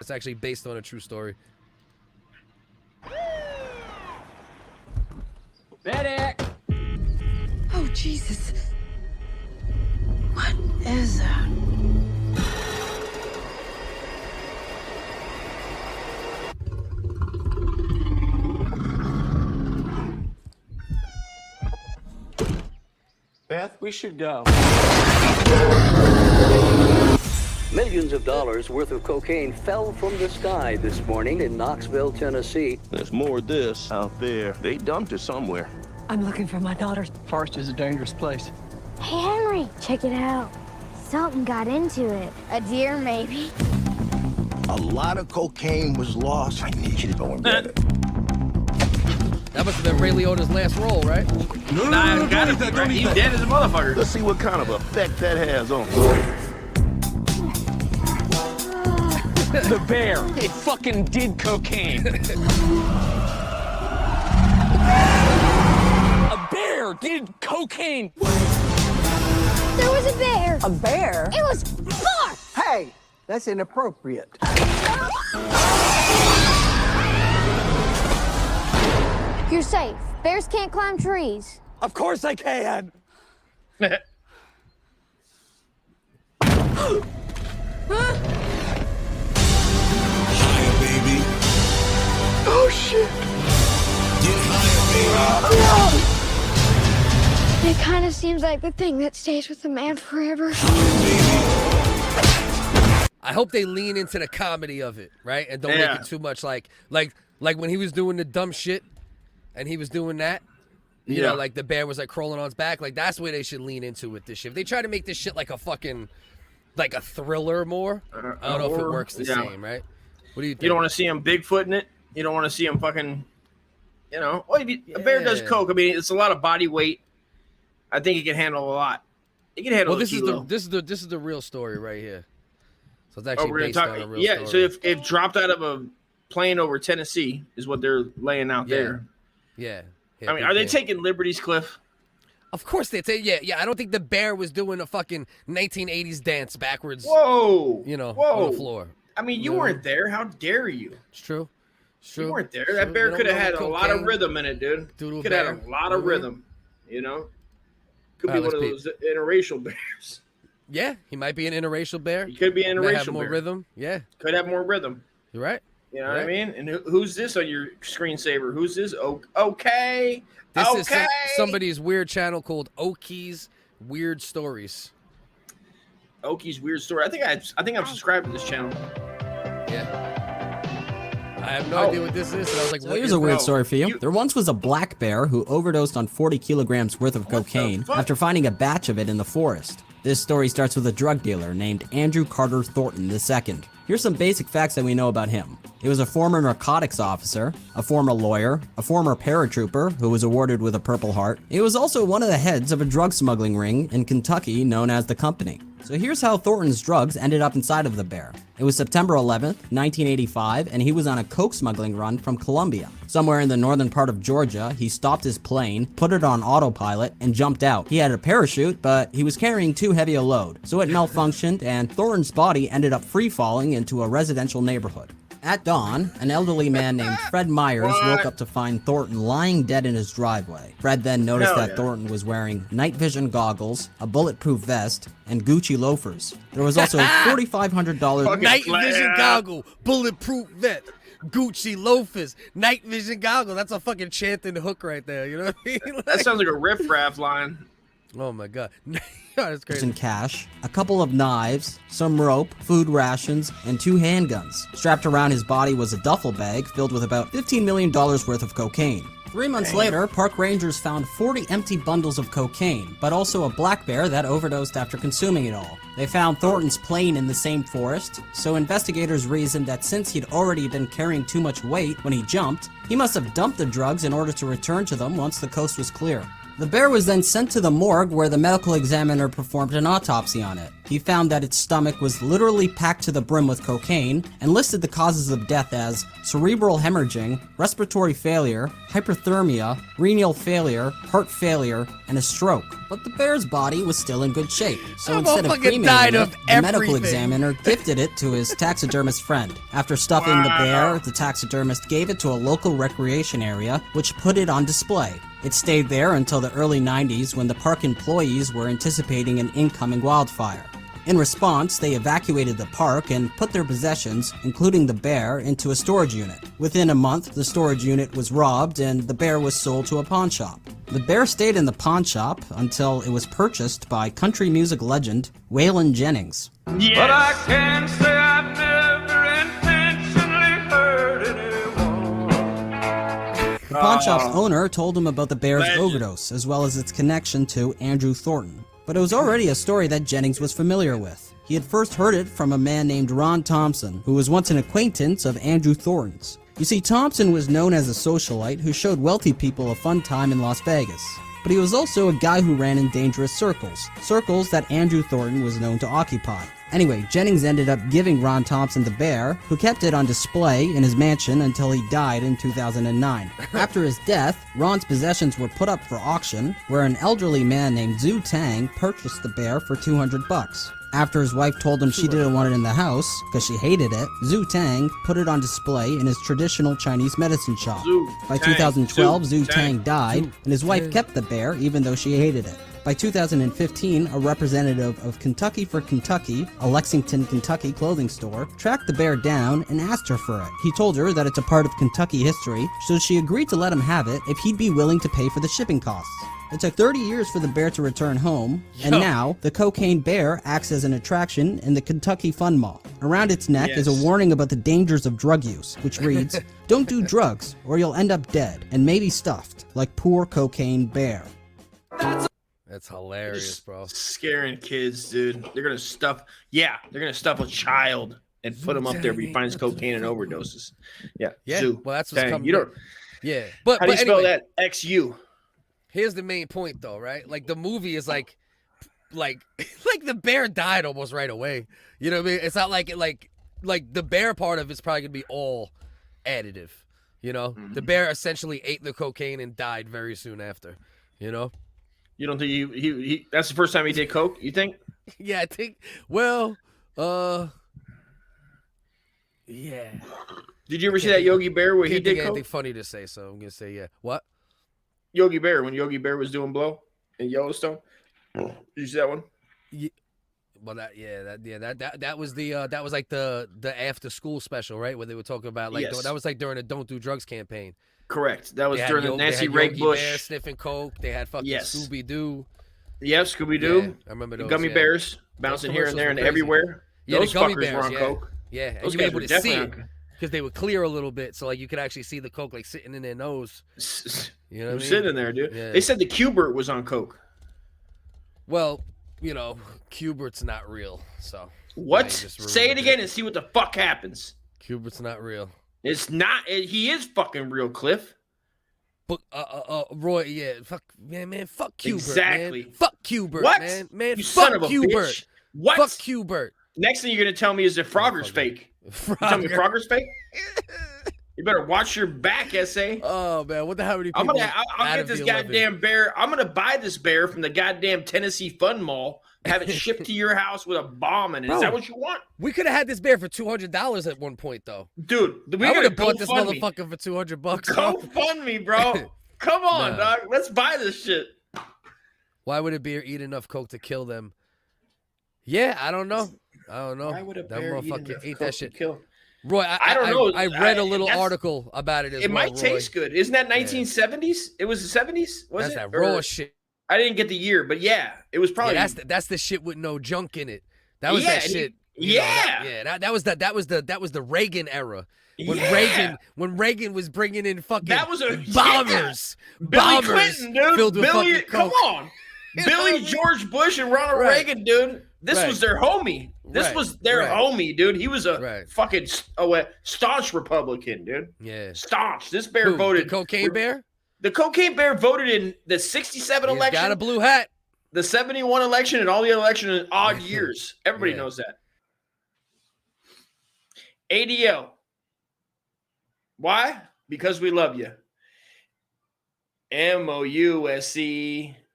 It's actually based on a true story. Medic! Oh, Jesus. What is that? Beth, we should go. Millions of dollars worth of cocaine fell from the sky this morning in Knoxville, Tennessee. There's more of this out there. They dumped it somewhere. I'm looking for my daughter. Forest is a dangerous place. Hey, Henry, check it out. Something got into it. A deer, maybe. A lot of cocaine was lost. I need you to go and get it. That must have been Ray Liotta's last role, right? Nah, gotta be, right? He's dead as a motherfucker. Let's see what kind of effect that has on The bear. It fucking did cocaine. A bear did cocaine. There was a bear. A bear? It was far. Hey, that's inappropriate. You're safe. Bears can't climb trees. Of course I can. Higher, baby. Oh, shit. Get higher, baby. It kind of seems like the thing that stays with a man forever. I hope they lean into the comedy of it, right? And don't make it too much like when he was doing the dumb shit and he was doing that. You know, like the bear was like crawling on his back. Like that's where they should lean into with this shit. If they try to make this shit like a fucking, like a thriller more, I don't know if it works the same, right? What do you think? You don't want to see him Bigfooting it. You don't want to see him fucking, you know. Well, a bear does coke. I mean, it's a lot of body weight. I think he can handle a lot. He can handle. Well, this is the real story right here. So it's actually we're based gonna on talk. a real Yeah. story. So if dropped out of a plane over Tennessee is what they're laying out there. Yeah. I mean, are they taking liberties, Cliff? Of course they take. Yeah. I don't think the bear was doing a fucking 1980s dance backwards. Whoa. You know, Whoa. on the floor. I mean, you weren't there. How dare you? It's true. It's true. You weren't there. It's That true. bear You could have don't had know a lot of cocaine. rhythm in it, dude. Doodle Could have had bear. a lot of rhythm. You know, could be Alright, one of let's those interracial bears. Yeah, he might be an interracial bear. He could be an Might interracial have more bear. rhythm. Yeah, Could have more rhythm. you're right. You know what I mean? And who's this on your screensaver? Who's this? Okay. This okay. is somebody's weird channel called Oki's Weird Stories. Oki's weird story. I think I'm subscribed to this channel. Yeah. I have no idea what this is. And I was like, So what here's is a weird that? story for you. There once was a black bear who overdosed on 40 kilograms worth of cocaine after finding a batch of it in the forest. This story starts with a drug dealer named Andrew Carter Thornton II. Here's some basic facts that we know about him. He was a former narcotics officer, a former lawyer, a former paratrooper who was awarded with a Purple Heart. He was also one of the heads of a drug smuggling ring in Kentucky known as the Company. So here's how Thornton's drugs ended up inside of the bear. It was September 11th, 1985, and he was on a coke smuggling run from Colombia. Somewhere in the northern part of Georgia, he stopped his plane, put it on autopilot, and jumped out. He had a parachute, but he was carrying too heavy a load, so it malfunctioned, and Thornton's body ended up free-falling into a residential neighborhood. At dawn, an elderly man named Fred Myers woke up to find Thornton lying dead in his driveway. Fred then noticed that Thornton was wearing night vision goggles, a bulletproof vest, and Gucci loafers. There was also $4,500 Night vision goggle, bulletproof vest, Gucci loafers, night vision goggle. That's a fucking chanting hook right there. You know what I mean? That sounds like a riff-raff line. Oh my god. That's crazy. in cash, a couple of knives, some rope, food rations, and 2 handguns. Strapped around his body was a duffel bag filled with about $15 million worth of cocaine. 3 months later, park rangers found 40 empty bundles of cocaine, but also a black bear that overdosed after consuming it all. They found Thornton's plane in the same forest, so investigators reasoned that since he'd already been carrying too much weight when he jumped, he must have dumped the drugs in order to return to them once the coast was clear. The bear was then sent to the morgue where the medical examiner performed an autopsy on it. He found that its stomach was literally packed to the brim with cocaine and listed the causes of death as cerebral hemorrhaging, respiratory failure, hyperthermia, renal failure, heart failure, and a stroke. But the bear's body was still in good shape, so instead of cremating it, the medical examiner gifted it to his taxidermist friend. After stuffing the bear, the taxidermist gave it to a local recreation area, which put it on display. It stayed there until the early 90s when the park employees were anticipating an incoming wildfire. In response, they evacuated the park and put their possessions, including the bear, into a storage unit. Within a month, the storage unit was robbed and the bear was sold to a pawn shop. The bear stayed in the pawn shop until it was purchased by country music legend Waylon Jennings. Yes. But I can't say I've never intentionally hurt anyone. The pawn shop's owner told him about the bear's overdose, as well as its connection to Andrew Thornton. But it was already a story that Jennings was familiar with. He had first heard it from a man named Ron Thompson, who was once an acquaintance of Andrew Thornton's. You see, Thompson was known as a socialite who showed wealthy people a fun time in Las Vegas. But he was also a guy who ran in dangerous circles that Andrew Thornton was known to occupy. Anyway, Jennings ended up giving Ron Thompson the bear, who kept it on display in his mansion until he died in 2009. After his death, Ron's possessions were put up for auction, where an elderly man named Wutang purchased the bear for $200. After his wife told him she didn't want it in the house because she hated it, Wutang put it on display in his traditional Chinese medicine shop. By 2012, Wutang died, and his wife kept the bear even though she hated it. By 2015, a representative of Kentucky for Kentucky, a Lexington, Kentucky clothing store, tracked the bear down and asked her for it. He told her that it's a part of Kentucky history, so she agreed to let him have it if he'd be willing to pay for the shipping costs. It took 30 years for the bear to return home, and now the cocaine bear acts as an attraction in the Kentucky Fun Mall. Around its neck is a warning about the dangers of drug use, which reads, "Don't do drugs, or you'll end up dead, and maybe stuffed, like poor cocaine bear." That's hilarious, bro. Scaring kids, dude. They're gonna stuff a child and put him up there if he finds cocaine and overdoses. Yeah. Well, that's what's coming. You don't. Yeah. How do you spell anyway, that? XU. Here's the main point, though, right? Like, the movie is like the bear died almost right away. You know what I mean? It's not like the bear part of it's probably gonna be all additive. You know, the bear essentially ate the cocaine and died very soon after. You know. You don't think he that's the first time he did coke, you think? Yeah, I think. Well, yeah. Did you ever see that Yogi Bear where he did coke? Anything funny to say, so I'm gonna say yeah. What? Yogi Bear, when Yogi Bear was doing blow in Yellowstone. Did you see that one? Yeah. Well, that was like the after school special, right? Where they were talking about that was like during the Don't Do Drugs campaign. Correct. That was during the Nancy Ray Bush. Bear sniffing coke. They had fucking Scooby Doo. Yeah, Scooby Doo. Yeah, I remember those. Gummy bears bouncing here and there and everywhere. Yeah, those the gummy fuckers bears were on coke. Yeah, and those you were able guys to see it because they were clear a little bit, so like you could actually see the coke like sitting in their nose. You know, sitting there, dude. Yeah. They said the Q-Bert was on coke. Well, you know, Q-Bert's not real, so. What? Say it again and see what the fuck happens. Q-Bert's not real. It's not. He is fucking real, Cliff. But Roy, yeah, fuck, man, fuck Q-Bert, exactly. Man. Fuck Q-Bert, what? Man, you fuck son of a Q-Bert. Bitch. What? Fuck Q-Bert. Next thing you're gonna tell me is that Frogger's fake. You tell me Frogger's fake? You better watch your back, SA. Oh man, what the hell? I'll get this goddamn bear. I'm gonna buy this bear from the goddamn Tennessee Fun Mall. Have it shipped to your house with a bomb in it. Is that what you want? We could have had this bear for $200 at one point, though. Dude, I would have bought this motherfucker for $200. Go fund me, bro. Come on, dog. Let's buy this shit. Why would a bear eat enough coke to kill them? Yeah, I don't know. Why would a bear eat that shit? Kill? Roy, I don't know. I read a little article about it as well. It might taste good. Isn't that 1970s? It was the 70s? That's that raw shit. I didn't get the year, but yeah, it was probably. Yeah, that's the shit with no junk in it. That was that shit. That was the Reagan era. When Reagan was bringing in fucking bombers, Billy Clinton, dude. Filled with fucking come on, Billy George Bush and Ronald Reagan, dude. This was their homie. This was their homie, dude. He was a fucking staunch Republican, dude. Yeah, staunch. This bear voted the cocaine bear. The Cocaine Bear voted in the 67 He's election. got a blue hat. The 71 election and all the election in odd years. Everybody knows that. ADL. Why? Because we love you. MOUSC.